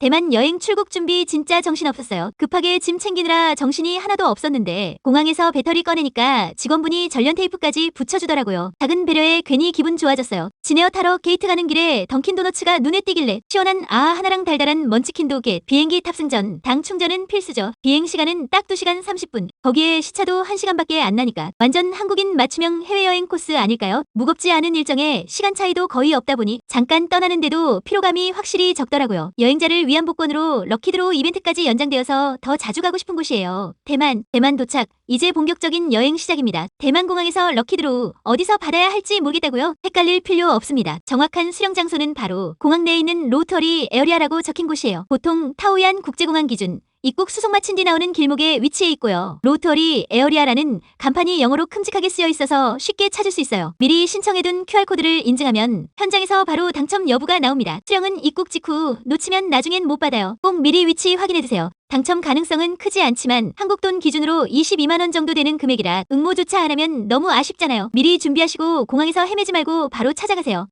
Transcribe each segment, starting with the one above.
대만 여행 출국 준비 진짜 정신없었어요. 급하게 짐 챙기느라 정신이 하나도 없었는데 공항에서 배터리 꺼내니까 직원분이 전련 테이프까지 붙여주더라고요. 작은 배려에 괜히 기분 좋아졌어요. 진에어 타러 게이트 가는 길에 던킨도너츠가 눈에 띄길래 시원한 하나랑 달달한 먼치킨도 겟. 비행기 탑승 전 당 충전은 필수죠. 비행 시간은 딱 2시간 30분. 거기에 시차도 1시간밖에 안 나니까 완전 한국인 맞춤형 해외여행 코스 아닐까요? 무겁지 않은 일정에 시간 차이도 거의 없다 보니 잠깐 떠나는데도 피로감이 확실히 적더라고요. 여행자를 위한 복권으로 럭키드로우 이벤트까지 연장되어서 더 자주 가고 싶은 곳이에요. 대만 도착. 이제 본격적인 여행 시작입니다. 대만 공항에서 럭키드로우 어디서 받아야 할지 모르겠다고요? 헷갈릴 필요 없습니다. 정확한 수령 장소는 바로 공항 내에 있는 로터리 에어리아라고 적힌 곳이에요. 보통 타오이안 국제공항 기준 입국 수속 마친 뒤 나오는 길목에 위치해 있고요. 로터리 에어리아라는 간판이 영어로 큼직하게 쓰여 있어서 쉽게 찾을 수 있어요. 미리 신청해둔 QR코드를 인증하면 현장에서 바로 당첨 여부가 나옵니다. 수령은 입국 직후, 놓치면 나중엔 못 받아요. 꼭 미리 위치 확인해두세요. 당첨 가능성은 크지 않지만 한국 돈 기준으로 22만 원 정도 되는 금액이라 응모조차 안 하면 너무 아쉽잖아요. 미리 준비하시고 공항에서 헤매지 말고 바로 찾아가세요.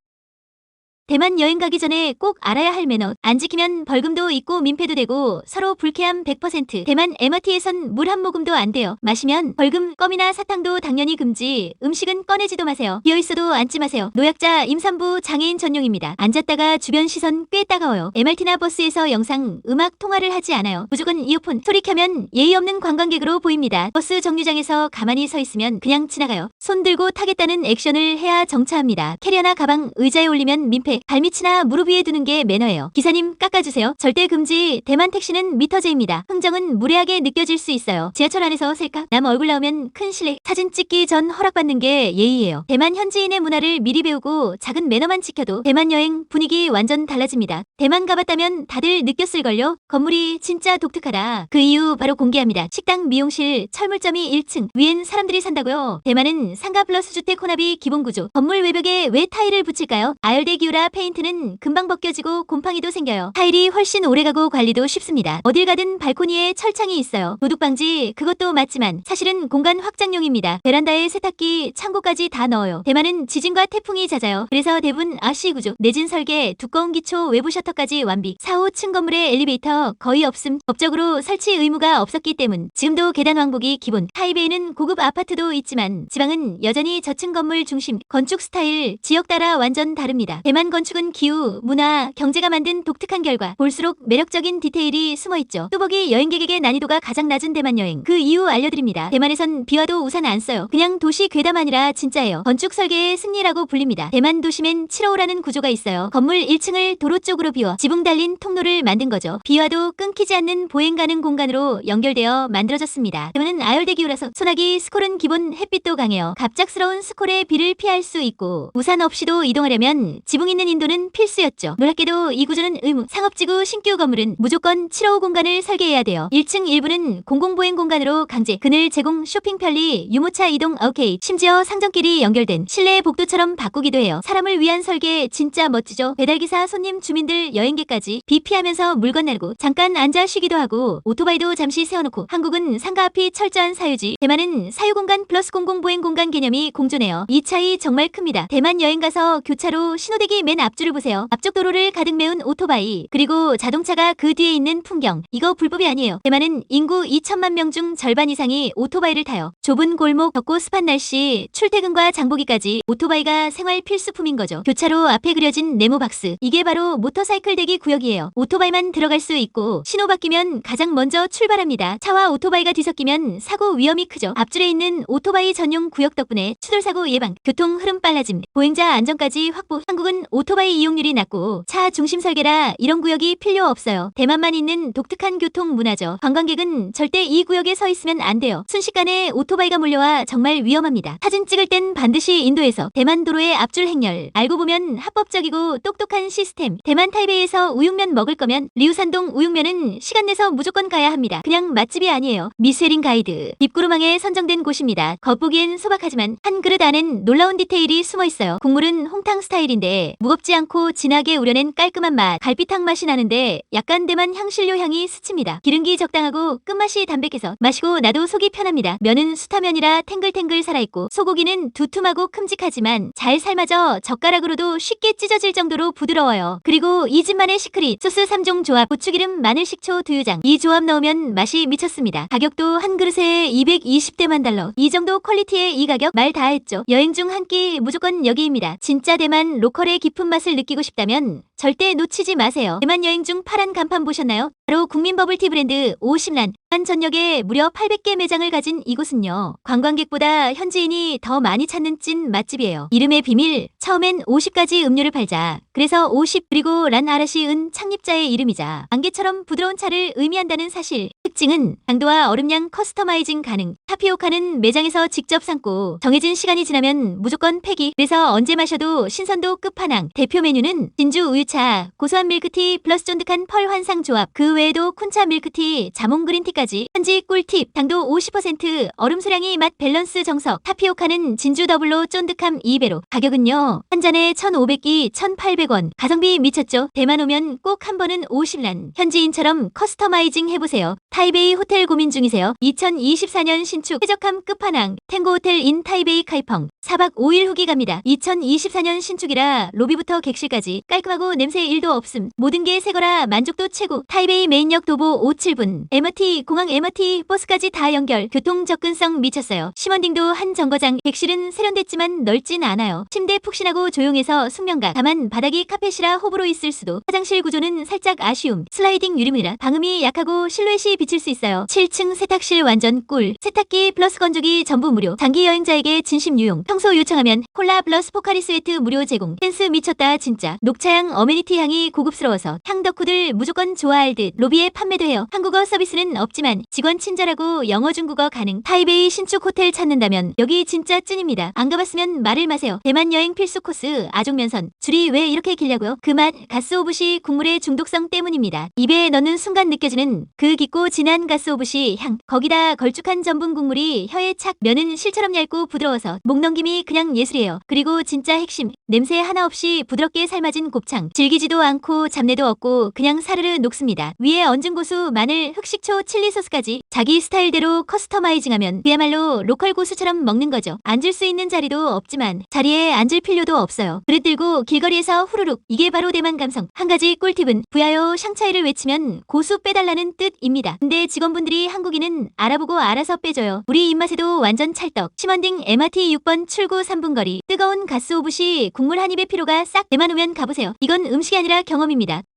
대만 여행 가기 전에 꼭 알아야 할 매너. 안 지키면 벌금도 있고 민폐도 되고 서로 불쾌함 100%. 대만 MRT에선 물 한 모금도 안 돼요. 마시면 벌금, 껌이나 사탕도 당연히 금지. 음식은 꺼내지도 마세요. 비어있어도 앉지 마세요. 노약자, 임산부, 장애인 전용입니다. 앉았다가 주변 시선 꽤 따가워요. MRT나 버스에서 영상, 음악 통화를 하지 않아요. 무조건 이어폰. 소리 켜면 예의 없는 관광객으로 보입니다. 버스 정류장에서 가만히 서 있으면 그냥 지나가요. 손 들고 타겠다는 액션을 해야 정차합니다. 캐리어나 가방 의자에 올리면 민폐. 발밑이나 무릎 위에 두는 게 매너예요. 기사님 깎아주세요. 절대 금지. 대만 택시는 미터제입니다. 흥정은 무례하게 느껴질 수 있어요. 지하철 안에서 셀카? 남 얼굴 나오면 큰 실례. 사진 찍기 전 허락받는 게 예의예요. 대만 현지인의 문화를 미리 배우고 작은 매너만 지켜도 대만 여행 분위기 완전 달라집니다. 대만 가봤다면 다들 느꼈을걸요? 건물이 진짜 독특하다. 그 이유 바로 공개합니다. 식당, 미용실, 철물점이 1층. 위엔 사람들이 산다고요? 대만은 상가 플러스 주택 혼합이 기본구조. 건물 외벽에 왜 타일을 붙일까요? 아열대 기후라 페인트는 금방 벗겨지고 곰팡이도 생겨요. 타일이 훨씬 오래가고 관리도 쉽습니다. 어딜 가든 발코니에 철창이 있어요. 도둑 방지 그것도 맞지만 사실은 공간 확장용입니다. 베란다에 세탁기, 창고까지 다 넣어요. 대만은 지진과 태풍이 잦아요. 그래서 대부분 아시 구조, 내진 설계, 두꺼운 기초, 외부 셔터까지 완비. 4, 5층 건물에 엘리베이터 거의 없음. 법적으로 설치 의무가 없었기 때문. 지금도 계단 왕복이 기본. 타이베이는 고급 아파트도 있지만 지방은 여전히 저층 건물 중심. 건축 스타일 지역 따라 완전 다릅니다. 대만 건축은 기후, 문화, 경제가 만든 독특한 결과. 볼수록 매력적인 디테일이 숨어있죠. 뚜벅이 여행객에게 난이도가 가장 낮은 대만 여행. 그 이유 알려드립니다. 대만에선 비 와도 우산 안 써요. 그냥 도시 괴담 아니라 진짜예요. 건축 설계의 승리라고 불립니다. 대만 도심엔 7호라는 구조가 있어요. 건물 1층을 도로 쪽으로 비워 지붕 달린 통로를 만든 거죠. 비 와도 끊기지 않는 보행 가능 공간으로 연결되어 만들어졌습니다. 대만은 아열대 기후라서 소나기, 스콜은 기본. 햇빛도 강해요. 갑작스러운 스콜에 비를 피할 수 있고 우산 없이도 이동하려면 지붕 있는 인도는 필수였죠. 놀랍게도 이 구조는 의무. 상업지구 신규 건물은 무조건 7호 공간을 설계해야 돼요. 1층 일부는 공공보행 공간으로 강제 그늘 제공. 쇼핑 편리, 유모차 이동 오케이. 심지어 상점끼리 연결된 실내 복도처럼 바꾸기도 해요. 사람을 위한 설계 진짜 멋지죠. 배달기사, 손님, 주민들, 여행객까지 비 피하면서 물 건너고 잠깐 앉아 쉬기도 하고 오토바이도 잠시 세워놓고. 한국은 상가 앞이 철저한 사유지. 대만은 사유공간 플러스 공공보행 공간 개념이 공존해요. 이 차이 정말 큽니다. 대만 여행 가서 교차로 신호대기 맨 앞줄을 보세요. 앞쪽 도로를 가득 메운 오토바이 그리고 자동차가 그 뒤에 있는 풍경. 이거 불법이 아니에요. 대만은 인구 2천만 명 중 절반 이상이 오토바이를 타요. 좁은 골목, 덥고 습한 날씨, 출퇴근과 장보기까지 오토바이가 생활 필수품인 거죠. 교차로 앞에 그려진 네모 박스. 이게 바로 모터사이클 대기 구역이에요. 오토바이만 들어갈 수 있고 신호 바뀌면 가장 먼저 출발합니다. 차와 오토바이가 뒤섞이면 사고 위험이 크죠. 앞줄에 있는 오토바이 전용 구역 덕분에 추돌사고 예방, 교통 흐름 빨라짐, 보행자 안전까지 확보. 한국은 오토바이 이용률이 낮고 차 중심 설계라 이런 구역이 필요 없어요. 대만만 있는 독특한 교통 문화죠. 관광객은 절대 이 구역에 서 있으면 안 돼요. 순식간에 오토바이가 몰려와 정말 위험합니다. 사진 찍을 땐 반드시 인도에서. 대만 도로의 앞줄 행렬. 알고 보면 합법적이고 똑똑한 시스템. 대만 타이베이에서 우육면 먹을 거면 리우산동 우육면은 시간 내서 무조건 가야 합니다. 그냥 맛집이 아니에요. 미쉐린 가이드. 빗구르망에 선정된 곳입니다. 겉보기엔 소박하지만 한 그릇 안엔 놀라운 디테일이 숨어 있어요. 국물은 홍탕 스타일인데 무겁지 않고 진하게 우려낸 깔끔한 맛, 갈비탕 맛이 나는데 약간 대만 향신료 향이 스칩니다. 기름기 적당하고 끝맛이 담백해서 마시고 나도 속이 편합니다. 면은 수타면이라 탱글탱글 살아있고 소고기는 두툼하고 큼직하지만 잘 삶아져 젓가락으로도 쉽게 찢어질 정도로 부드러워요. 그리고 이 집만의 시크릿 소스 3종 조합, 고추기름, 마늘, 식초, 두유장, 이 조합 넣으면 맛이 미쳤습니다. 가격도 한 그릇에 220대만 달러. 이 정도 퀄리티의 이 가격 말 다 했죠. 여행 중 한 끼 무조건 여기입니다. 진짜 대만 로컬의 깊은 맛을 느끼고 싶다면 절대 놓치지 마세요. 대만 여행 중 파란 간판 보셨나요? 바로 국민 버블티 브랜드 오심란. 한 전역에 무려 800개 매장을 가진 이곳은요, 관광객보다 현지인이 더 많이 찾는 찐 맛집이에요. 이름의 비밀, 처음엔 50가지 음료를 팔자. 그래서 50, 그리고 란 아라시 은 창립자의 이름이자 안개처럼 부드러운 차를 의미한다는 사실. 특징은 당도와 얼음량 커스터마이징 가능. 타피오카는 매장에서 직접 삶고 정해진 시간이 지나면 무조건 폐기. 그래서 언제 마셔도 신선도 끝판왕. 대표 메뉴는 진주 우유차, 고소한 밀크티 플러스 쫀득한 펄 환상 조합. 그 외에도 쿤차 밀크티, 자몽 그린티까지. 현지 꿀팁, 당도 50%, 얼음 수량이 맛 밸런스 정석. 타피오카는 진주 더블로 쫀득함 2배로. 가격은요, 한 잔에 1,500기 1,800원. 가성비 미쳤죠? 대만 오면 꼭 한 번은 오심란. 현지인처럼 커스터마이징 해보세요. 타이베이 호텔 고민 중이세요? 2024년 신축 쾌적함 끝판왕 탱고 호텔 인 타이베이 카이펑 4박 5일 후기 갑니다. 2024년 신축이라 로비부터 객실까지 깔끔하고 냄새 1도 없음. 모든 게 새거라 만족도 최고. 타이베이 메인역 도보 57분. MRT 공항 MRT 버스까지 다 연결. 교통 접근성 미쳤어요. 시먼딩도 한 정거장. 객실은 세련됐지만 넓진 않아요. 침대 푹신하고 조용해서 숙면각. 다만 바닥이 카펫이라 호불호 있을 수도. 화장실 구조는 살짝 아쉬움. 슬라이딩 유리문이라 방음이 약하고 실루엣이 비칠 수 있어요. 7층 세탁실 완전 꿀. 세탁기 플러스 건조기 전부 무료. 장기 여행자에게 진심 유용. 평소 요청하면 콜라 플러스 포카리 스웨트 무료 제공. 센스 미쳤다 진짜. 녹차향 어메니티 향이 고급스러워서 향 덕후들 무조건 좋아할 듯. 로비에 판매도 해요. 한국어 서비스는 없지만 직원 친절하고 영어 중국어 가능. 타이베이 신축 호텔 찾는다면 여기 진짜 찐입니다. 안 가봤으면 말을 마세요. 대만 여행 필수 코스 아종면선. 줄이 왜 이렇게 길냐고요? 그 맛 가스오부시 국물의 중독성 때문입니다. 입에 넣는 순간 느껴지는 그 깊고 진한 가스오부시 향. 거기다 걸쭉한 전분 국물이 혀에 착. 면은 실처럼 얇고 부드러워서 목 넘김이 그냥 예술이에요. 그리고 진짜 핵심, 냄새 하나 없이 부드럽게 삶아진 곱창. 질기지도 않고 잡내도 없고 그냥 사르르 녹습니다. 위에 얹은 고수, 마늘, 흑식초, 칠리 소스까지 자기 스타일대로 커스터마이징하면 그야말로 로컬 고수처럼 먹는 거죠. 앉을 수 있는 자리도 없지만 자리에 앉을 필요도 없어요. 그릇 들고 길거리에서 후루룩. 이게 바로 대만 감성. 한 가지 꿀팁은 부야요 샹차이를 외치면 고수 빼달라는 뜻입니다. 근데 직원분들이 한국인은 알아보고 알아서 빼줘요. 우리 입맛에도 완전 찰떡. 시먼딩 MRT 6번 출구 3분 거리. 뜨거운 가스오부시 국물 한 입의 피로가 싹. 대만 오면 가보세요. 이건 음식이 아니라 경험입니다.